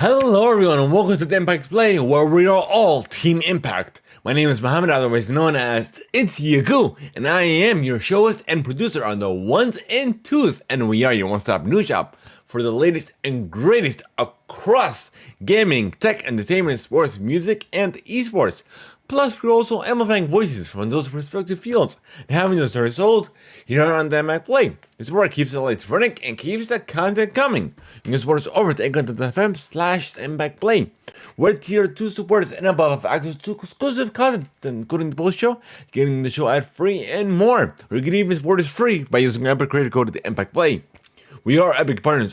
Hello everyone and welcome to Theimpactplay, where we are all Team Impact. My name is Muhammad, otherwise known as It's Yagu, and I am your show host and producer on the ones and twos, and we are your one-stop news shop for the latest and greatest across gaming, tech, entertainment, sports, music, and esports. Plus, we're also amplifying voices from those respective fields and having those stories told here on Theimpactplay. It's where it keeps the lights running and keeps the content coming. You can support us over at anchor.fm/Theimpactplay. We're tier 2 supporters and above have access to exclusive content, including the post show, getting the show ad free, and more. Or you can even support us free by using our Epic creator code at Theimpactplay. We are Epic partners.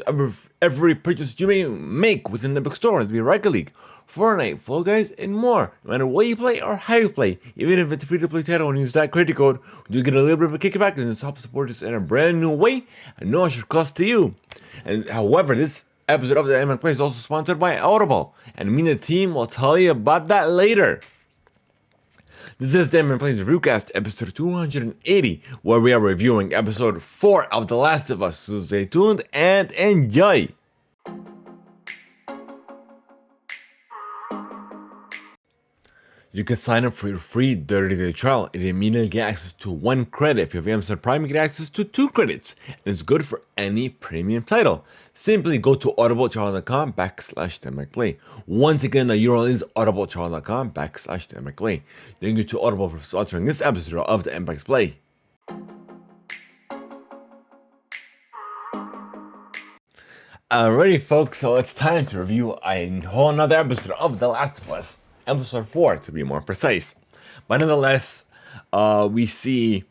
Every purchase you may make within the Epic store, be Rocket League, Fortnite, Fall Guys, and more. No matter what you play or how you play, even if it's a free-to-play title and use that credit code, we do get a little bit of a kickback and this helps support us in a brand new way and no extra cost to you. And however, this episode of the Theimpactplay is also sponsored by Audible, and me and the team will tell you about that later. This is Theimpactplay's Reviewcast, episode 280, where we are reviewing episode 4 of The Last of Us, so stay tuned and enjoy! You can sign up for your free 30-day trial and immediately get access to 1 credit. If you have Amazon Prime, you get access to 2 credits. And it's good for any premium title. Simply go to audibletrial.com/Theimpactplay. Once again, the URL is audibletrial.com/Theimpactplay. Thank you to Audible for sponsoring this episode of the Theimpactplay. Alrighty folks, so it's time to review a whole nother episode of The Last of Us. Episode 4 to be more precise. But nonetheless, we see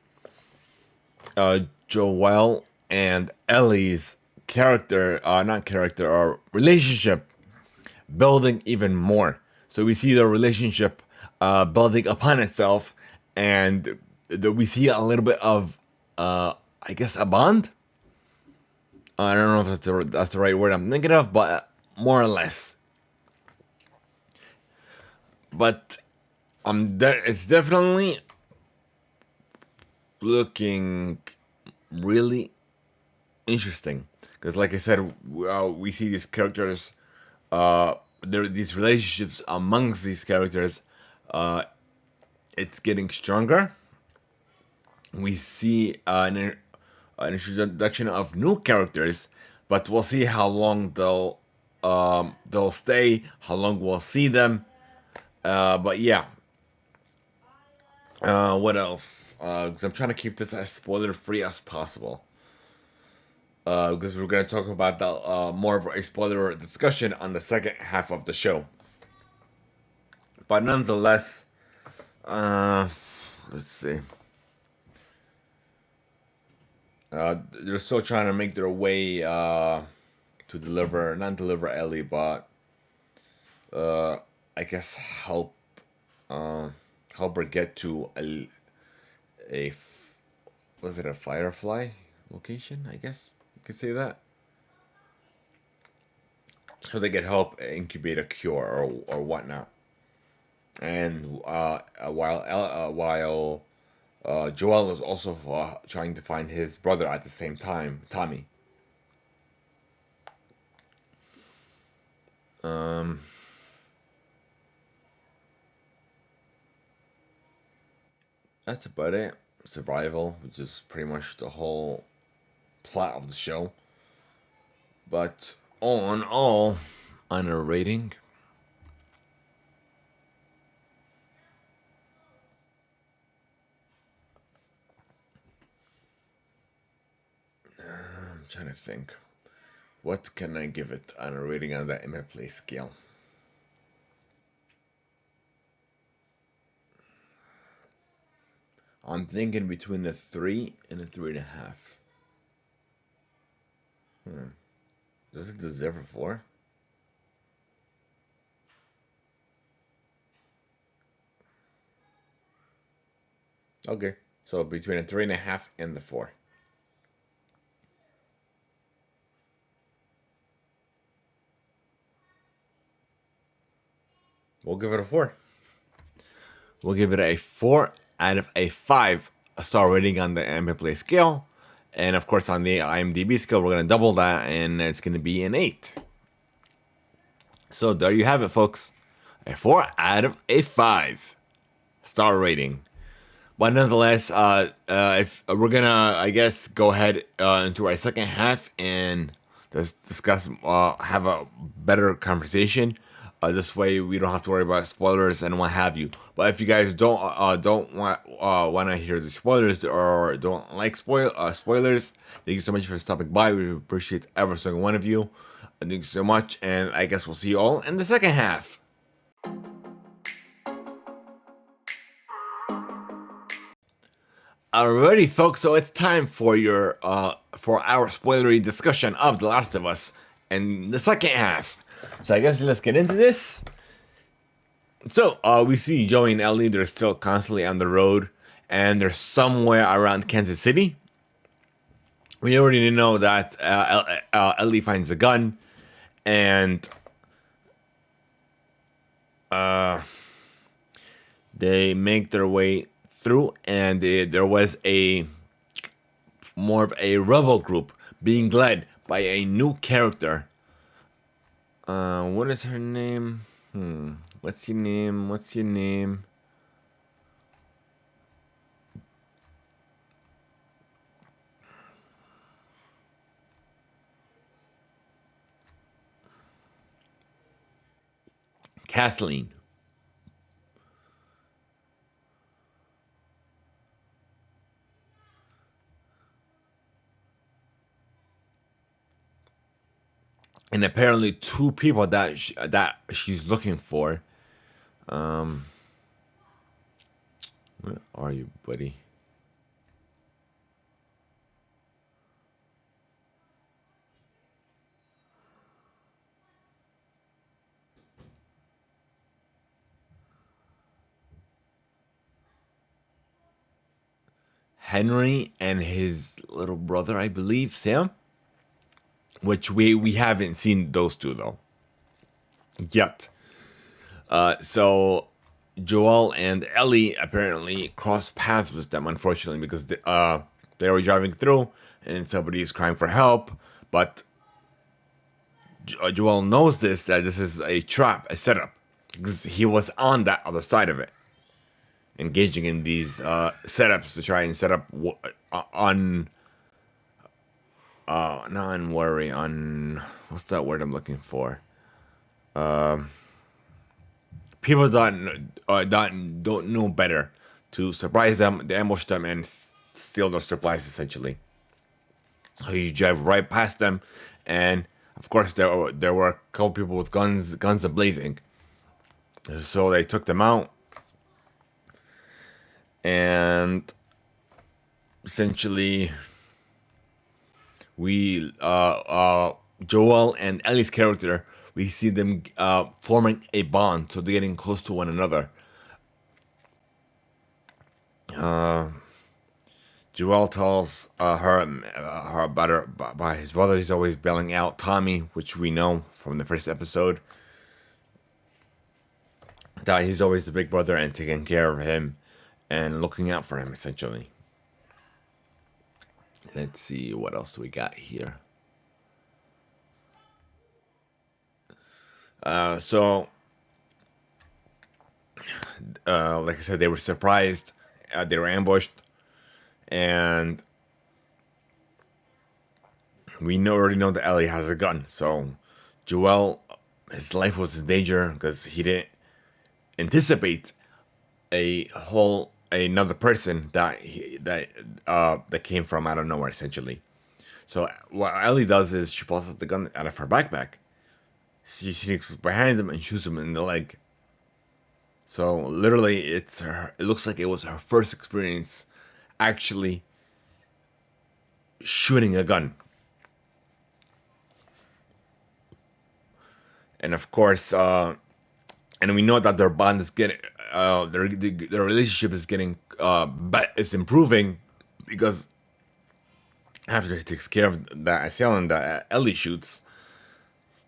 Joel and Ellie's relationship building even more. So we see the relationship building upon itself, and we see a little bit of, I guess, a bond? I don't know if that's the right word I'm thinking of, but more or less. But it's definitely looking really interesting. Because like I said, we see these characters, there are these relationships amongst these characters. It's getting stronger. We see an introduction of new characters, but we'll see how long they'll stay, how long we'll see them. But yeah. What else? Because I'm trying to keep this as spoiler-free as possible. Because we're going to talk about the more of a spoiler discussion on the second half of the show. But nonetheless, let's see. They're still trying to make their way to not deliver Ellie, but I guess help her get to was it a Firefly location? I guess you could say that. So they can help incubate a cure or whatnot. And while Joel is also trying to find his brother at the same time, Tommy. That's about it. Survival, which is pretty much the whole plot of the show. But all in all, on a rating, I'm trying to think. What can I give it on a rating on that Theimpactplay scale? I'm thinking between a 3 and a 3.5. Does it deserve a 4? Okay, so between a 3.5 and the 4. We'll give it a 4. We'll give it a 4 out of a 5-star rating on the Theimpactplay scale. And of course, on the IMDb scale, we're going to double that, and it's going to be an 8. So there you have it, folks. A 4 out of a 5 star rating. But nonetheless, if we're gonna, I guess, go ahead into our second half and discuss, have a better conversation. This way, we don't have to worry about spoilers and what have you. But if you guys don't want to hear the spoilers or don't like spoilers, thank you so much for stopping by. We appreciate every single one of you. Thank you so much, and I guess we'll see you all in the second half. Alrighty, folks. So it's time for our spoilery discussion of The Last of Us in the second half. So I guess let's get into this. So we see Joey and Ellie. They're still constantly on the road, and they're somewhere around Kansas City. We already know that Ellie finds a gun, and they make their way through, and there was a more of a rebel group being led by a new character. What is her name? What's your name? What's your name? Kathleen. And apparently two people that she's looking for. Where are you, buddy? Henry and his little brother, I believe, Sam. Which we haven't seen those two though yet. So Joel and Ellie apparently crossed paths with them, unfortunately, because they were driving through and somebody is crying for help. But Joel knows that this is a trap, a setup, because he was on that other side of it, engaging in these setups to try and set up on non-worry on what's that word I'm looking for? People don't know better to surprise them, to ambush them, and steal their supplies. Essentially, so you drive right past them, and of course there were a couple people with guns ablazing. So they took them out, and essentially we Joel and Ellie's character, we see them forming a bond, so they're getting close to one another. Joel tells her about his brother. He's always bailing out Tommy, which we know from the first episode, that he's always the big brother and taking care of him and looking out for him, essentially. Let's see, what else do we got here? So, like I said, they were surprised. They were ambushed. And we already know that Ellie has a gun. So, Joel, his life was in danger because he didn't anticipate another person that came from out of nowhere, essentially. So what Ellie does is she pulls out the gun out of her backpack. She sneaks behind him and shoots him in the leg. So literally, it looks like it was her first experience actually shooting a gun. And of course, and we know that their bond is getting, their relationship is getting, is improving, because after he takes care of that assailant that Ellie shoots,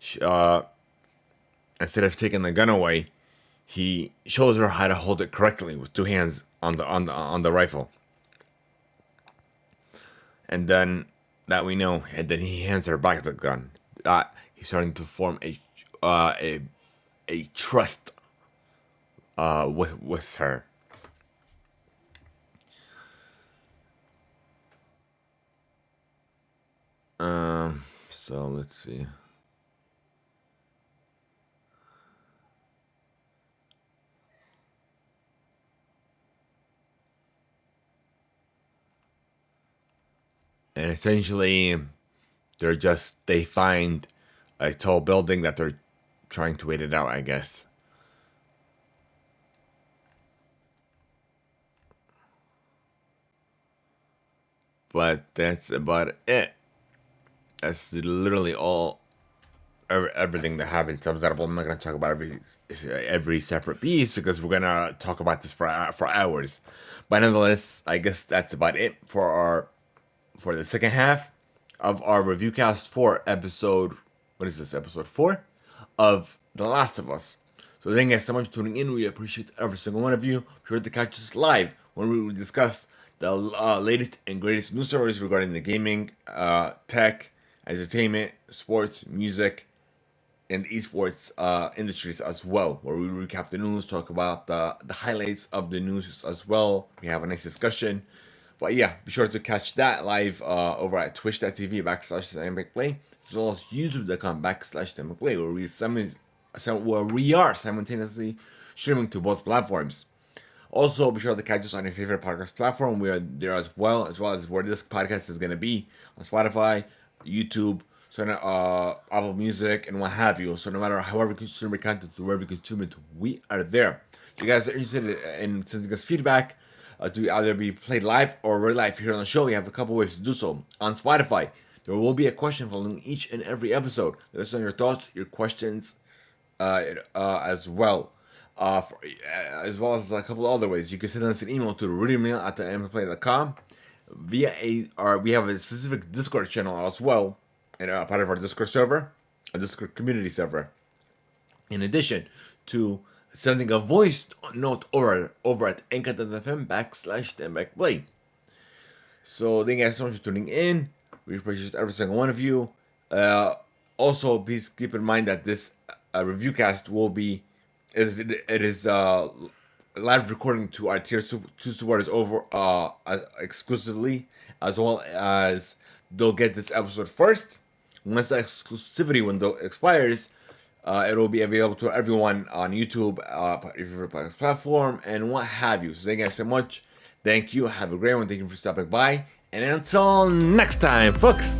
instead of taking the gun away, he shows her how to hold it correctly with two hands on the rifle. And then that we know, and then he hands her back the gun. He's starting to form a trust with her. So let's see. And essentially, they find a tall building that they're trying to wait it out, I guess. But that's about it. That's literally all, everything that happened. So I'm not gonna talk about every separate piece because we're gonna talk about this for hours. But nonetheless, I guess that's about it for the second half of our review cast for episode. What is this, episode 4 of The Last of Us? So thank you guys so much for tuning in. We appreciate every single one of you. Be sure to catch us live when we discuss the latest and greatest news stories regarding the gaming, tech, entertainment, sports, music, and esports industries as well, where we recap the news, talk about the highlights of the news as well. We have a nice discussion. But yeah, be sure to catch that live over at twitch.tv/Theimpactplay, as well as youtube.com/Theimpactplay, where we are simultaneously streaming to both platforms. Also, be sure to catch us on your favorite podcast platform. We are there as well as where this podcast is going to be on Spotify, YouTube, so Apple Music, and what have you. So no matter however you consume your content, wherever you consume it, we are there. If you guys are interested in sending us feedback, to either be played live or real live here on the show, you have a couple ways to do so. On Spotify, there will be a question following each and every episode. Let us know your thoughts, your questions, as well. As well as a couple other ways. You can send us an email to readingmail@theimpactplay.com we have a specific Discord channel as well, and part of our Discord server, a Discord community server. In addition to sending a voice note over at anchor.fm/Theimpactplay. So thank you guys so much for tuning in. We appreciate every single one of you. Also, please keep in mind that this review cast will be live recording to our tier 2 supporters over exclusively, as well as they'll get this episode first. Once the exclusivity window expires, it will be available to everyone on YouTube, your favorite platform, and what have you. So thank you guys so much. Thank you. Have a great one. Thank you for stopping by. And until next time, folks.